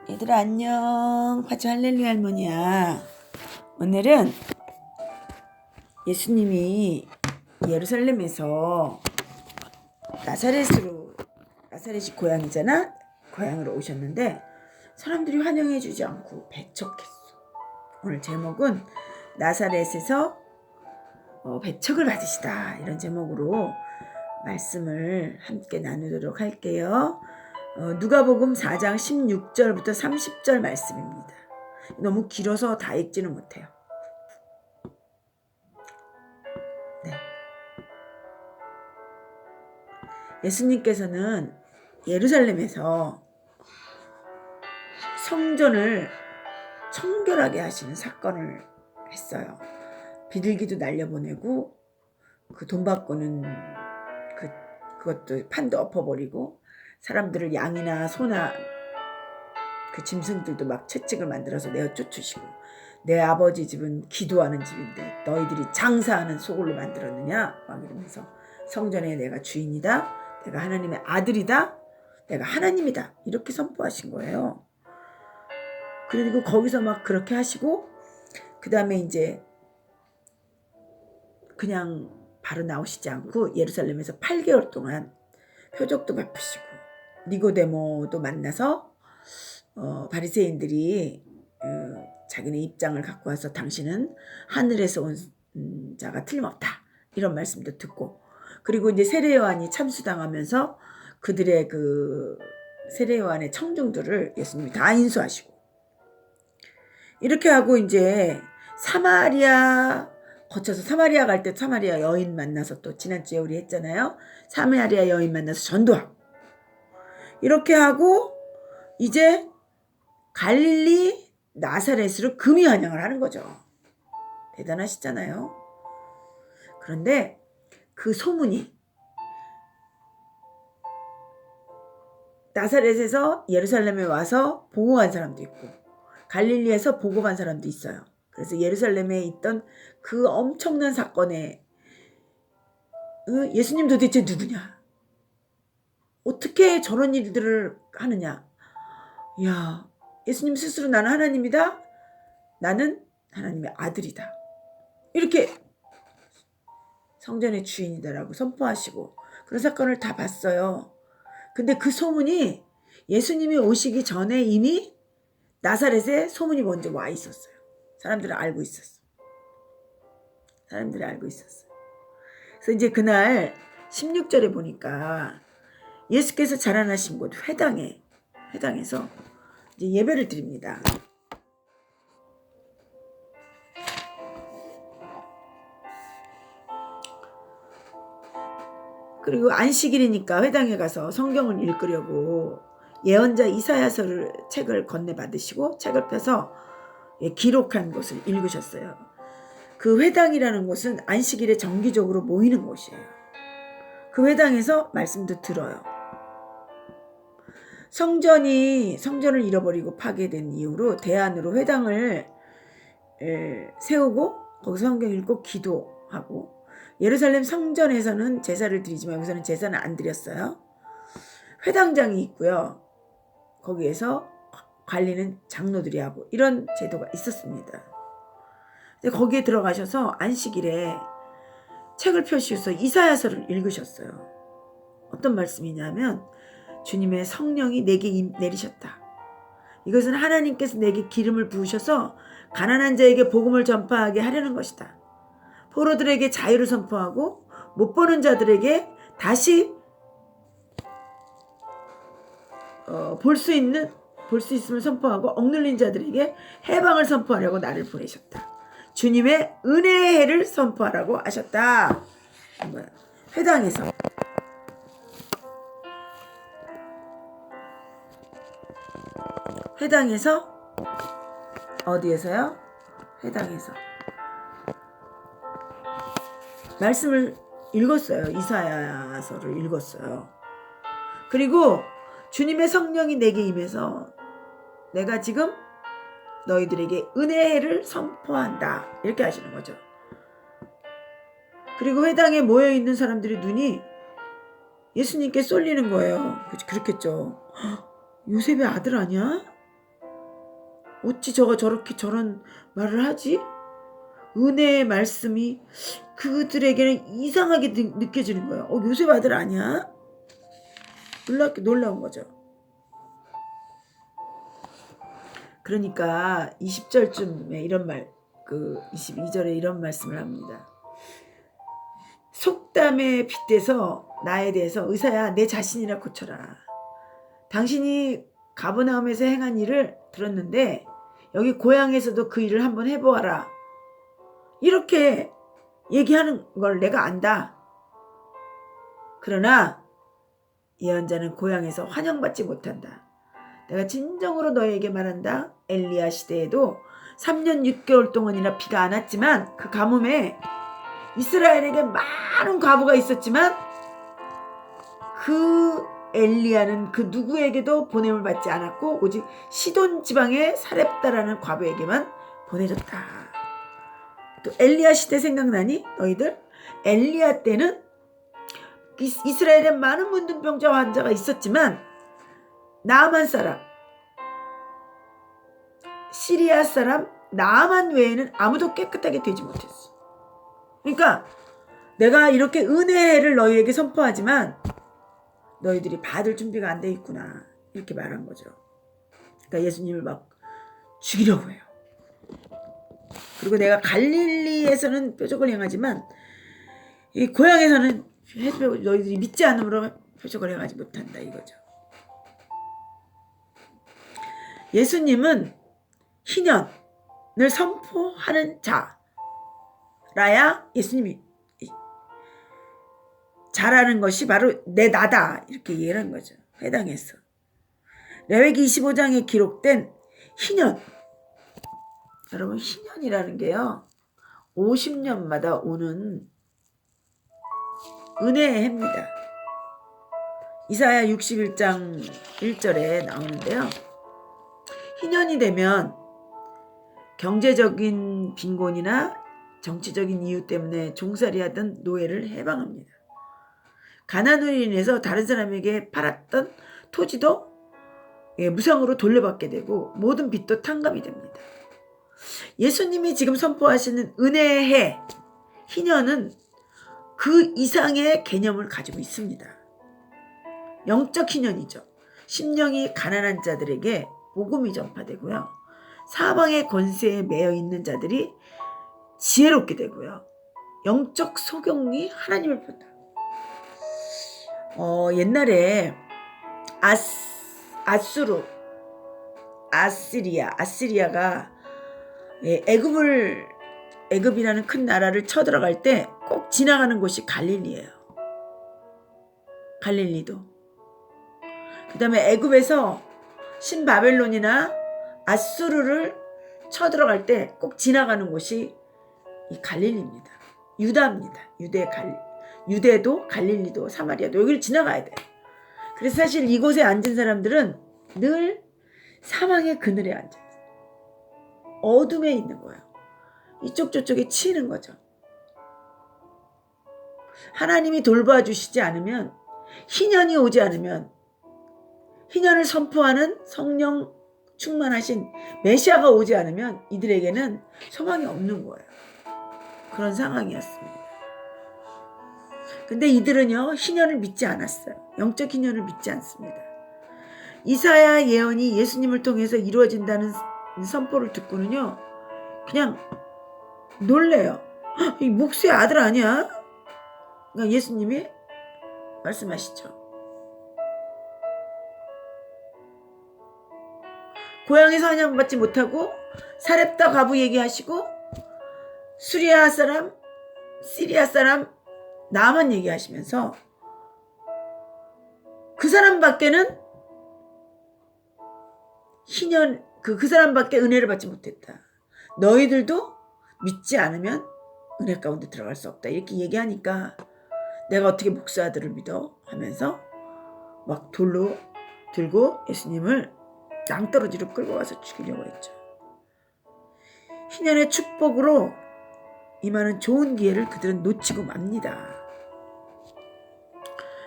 얘들아 안녕. 파주 할렐루야 할머니야. 오늘은 예수님이 예루살렘에서 나사렛이 고향이잖아. 고향으로 오셨는데 사람들이 환영해 주지 않고 배척했어. 오늘 제목은 나사렛에서 배척을 받으시다, 이런 제목으로 말씀을 함께 나누도록 할게요. 누가복음 4장 16절부터 30절 말씀입니다. 너무 길어서 다 읽지는 못해요. 네. 예수님께서는 예루살렘에서 성전을 청결하게 하시는 사건을 했어요. 비둘기도 날려보내고 그 돈 바꾸는 그것도 판도 엎어버리고 사람들을 양이나 소나 그 짐승들도 막 채찍을 만들어서 내어 쫓으시고, 내 아버지 집은 기도하는 집인데 너희들이 장사하는 소굴로 만들었느냐 막 이러면서 성전에 내가 주인이다, 내가 하나님의 아들이다, 내가 하나님이다, 이렇게 선포하신 거예요. 그리고 거기서 막 그렇게 하시고 그 다음에 이제 그냥 바로 나오시지 않고 예루살렘에서 8개월 동안 표적도 베푸시고 니고데모도 만나서 바리새인들이 자기네 입장을 갖고 와서 당신은 하늘에서 온 자가 틀림없다, 이런 말씀도 듣고, 그리고 이제 세례요한이 참수당하면서 그들의 그 세례요한의 청중들을 예수님이 다 인수하시고, 이렇게 하고 이제 사마리아 거쳐서, 사마리아 갈 때 사마리아 여인 만나서, 또 지난주에 우리 했잖아요. 사마리아 여인 만나서 전도하고, 이렇게 하고 이제 갈릴리 나사렛으로 금이 환영을 하는 거죠. 대단하시잖아요. 그런데 그 소문이 나사렛에서 예루살렘에 와서 보고간 사람도 있고 갈릴리에서 보고간 사람도 있어요. 그래서 예루살렘에 있던 그 엄청난 사건에 예수님 도대체 누구냐? 어떻게 저런 일들을 하느냐? 야, 예수님 스스로 나는 하나님이다, 나는 하나님의 아들이다, 이렇게 성전의 주인이다라고 선포하시고 그런 사건을 다 봤어요. 근데 그 소문이 예수님이 오시기 전에 이미 나사렛에 소문이 먼저 와 있었어요. 사람들은 알고 있었어. 그래서 이제 그날 16절에 보니까 예수께서 자라나신 곳 회당에서 이제 예배를 드립니다. 그리고 안식일이니까 회당에 가서 성경을 읽으려고 예언자 이사야서를 책을 건네받으시고 책을 펴서 기록한 것을 읽으셨어요. 그 회당이라는 곳은 안식일에 정기적으로 모이는 곳이에요. 그 회당에서 말씀도 들어요. 성전을 잃어버리고 파괴된 이후로 대안으로 회당을 세우고 거기서 성경 읽고 기도하고, 예루살렘 성전에서는 제사를 드리지만 여기서는 제사는 안 드렸어요. 회당장이 있고요. 거기에서 관리는 장로들이 하고, 이런 제도가 있었습니다. 근데 거기에 들어가셔서 안식일에 책을 펴시고서 이사야서를 읽으셨어요. 어떤 말씀이냐면 주님의 성령이 내게 내리셨다. 이것은 하나님께서 내게 기름을 부으셔서 가난한 자에게 복음을 전파하게 하려는 것이다. 포로들에게 자유를 선포하고 못 보는 자들에게 다시 볼 수 있음을 선포하고 억눌린 자들에게 해방을 선포하려고 나를 보내셨다. 주님의 은혜의 해를 선포하라고 하셨다. 회당에서 어디에서요? 회당에서 말씀을 읽었어요. 이사야서를 읽었어요. 그리고 주님의 성령이 내게 임해서 내가 지금 너희들에게 은혜를 선포한다, 이렇게 하시는 거죠. 그리고 회당에 모여있는 사람들의 눈이 예수님께 쏠리는 거예요. 그렇겠죠. 요셉의 아들 아니야? 어찌 저가 저렇게 저런 말을 하지? 은혜의 말씀이 그들에게는 이상하게 느껴지는 거예요. 요셉 아들 아니야? 놀라운 거죠. 그러니까 20절쯤에 이런 말, 22절에 이런 말씀을 합니다. 속담에 빗대서 나에 대해서 의사야 내 자신이라 고쳐라. 당신이 가버나움에서 행한 일을 들었는데 여기 고향에서도 그 일을 한번 해보아라. 이렇게 얘기하는 걸 내가 안다. 그러나 예언자는 고향에서 환영받지 못한다. 내가 진정으로 너에게 말한다. 엘리야 시대에도 3년 6개월 동안이나 비가 안 왔지만 그 가뭄에 이스라엘에게 많은 과부가 있었지만 그 엘리야는 그 누구에게도 보냄을 받지 않았고 오직 시돈 지방의 사렙다라는 과부에게만 보내줬다. 또 엘리야 시대 생각나니 너희들? 엘리야 때는 이스라엘에 많은 문둥병자 환자가 있었지만 나아만 사람, 시리아 사람 나아만 외에는 아무도 깨끗하게 되지 못했어. 그러니까 내가 이렇게 은혜를 너희에게 선포하지만 너희들이 받을 준비가 안 돼 있구나. 이렇게 말한 거죠. 그러니까 예수님을 막 죽이려고 해요. 그리고 내가 갈릴리에서는 표적을 행하지만 이 고향에서는 너희들이 믿지 않으므로 표적을 행하지 못한다 이거죠. 예수님은 희년을 선포하는 자라야 예수님이 잘하는 것이 바로 내 나다 이렇게 얘기하는 거죠. 회당에서. 레위기 25장에 기록된 희년. 여러분 희년이라는 게요. 50년마다 오는 은혜의 해입니다. 이사야 61장 1절에 나오는데요. 희년이 되면 경제적인 빈곤이나 정치적인 이유 때문에 종살이하던 노예를 해방합니다. 가난으로 인해서 다른 사람에게 팔았던 토지도 무상으로 돌려받게 되고 모든 빚도 탕감이 됩니다. 예수님이 지금 선포하시는 은혜의 해, 희년은 그 이상의 개념을 가지고 있습니다. 영적 희년이죠. 심령이 가난한 자들에게 복음이 전파되고요. 사방의 권세에 매여 있는 자들이 지혜롭게 되고요. 영적 소경이 하나님을 본다. 옛날에 아시리아가 애굽이라는 큰 나라를 쳐들어갈 때 꼭 지나가는 곳이 갈릴리예요. 갈릴리도. 그 다음에 애굽에서 신바벨론이나 아수르를 쳐들어갈 때 꼭 지나가는 곳이 이 갈릴리입니다. 유다입니다. 유대도 갈릴리도 사마리아도 여기를 지나가야 돼요. 그래서 사실 이곳에 앉은 사람들은 늘 사망의 그늘에 앉아 있어요. 어둠에 있는 거예요. 이쪽 저쪽에 치이는 거죠. 하나님이 돌봐주시지 않으면, 희년이 오지 않으면, 희년을 선포하는 성령 충만하신 메시아가 오지 않으면 이들에게는 소망이 없는 거예요. 그런 상황이었습니다. 근데 이들은요, 희년을 믿지 않았어요. 영적 희년을 믿지 않습니다. 이사야 예언이 예수님을 통해서 이루어진다는 선포를 듣고는요, 그냥 놀래요. 이 목수의 아들 아니야? 그러니까 예수님이 말씀하시죠. 고향에서 환영받지 못하고 사렙다 과부 얘기하시고 시리아 사람 나만 얘기하시면서 그 사람밖에는 희년 그 사람밖에 은혜를 받지 못했다. 너희들도 믿지 않으면 은혜 가운데 들어갈 수 없다. 이렇게 얘기하니까 내가 어떻게 목사 아들을 믿어? 하면서 막 돌로 들고 예수님을 낭떠러지로 끌고 가서 죽이려고 했죠. 희년의 축복으로 임하는 좋은 기회를 그들은 놓치고 맙니다.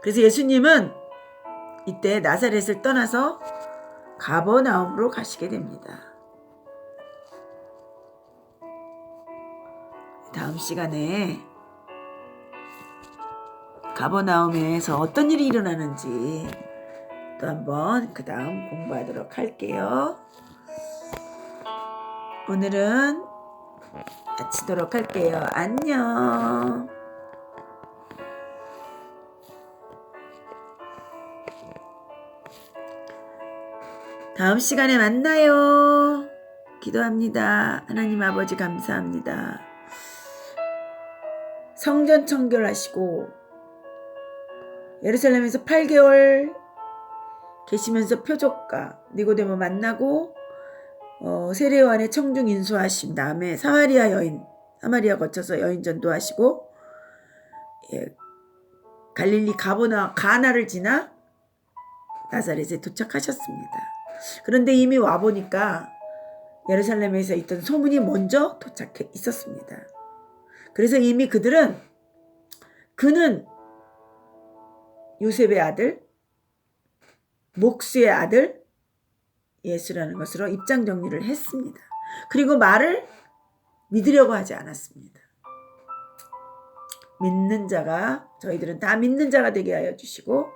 그래서 예수님은 이때 나사렛을 떠나서 가버나움으로 가시게 됩니다. 다음 시간에 가버나움에서 어떤 일이 일어나는지 또 한번 그 다음 공부하도록 할게요. 오늘은 마치도록 할게요. 안녕. 다음 시간에 만나요. 기도합니다. 하나님 아버지 감사합니다. 성전 청결하시고 예루살렘에서 8개월 계시면서 표적과 니고데모 만나고 세례 요한의 청중 인수하신 다음에 사마리아 거쳐서 여인 전도하시고 갈릴리 가나를 지나 나사렛에 도착하셨습니다. 그런데 이미 와보니까 예루살렘에서 있던 소문이 먼저 도착해 있었습니다. 그래서 이미 그는 요셉의 아들, 목수의 아들 예수라는 것으로 입장 정리를 했습니다. 그리고 말을 믿으려고 하지 않았습니다. 저희들은 다 믿는 자가 되게 하여 주시고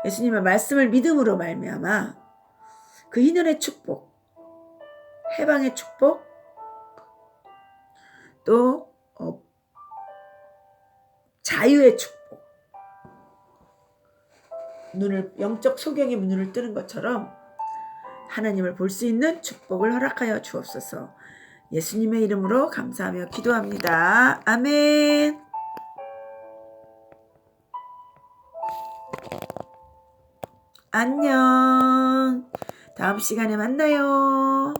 예수님의 말씀을 믿음으로 말미암아 그 희년의 축복, 해방의 축복, 또 자유의 축복, 영적 소경의 눈을 뜨는 것처럼 하나님을 볼 수 있는 축복을 허락하여 주옵소서. 예수님의 이름으로 감사하며 기도합니다. 아멘. 안녕. 다음 시간에 만나요.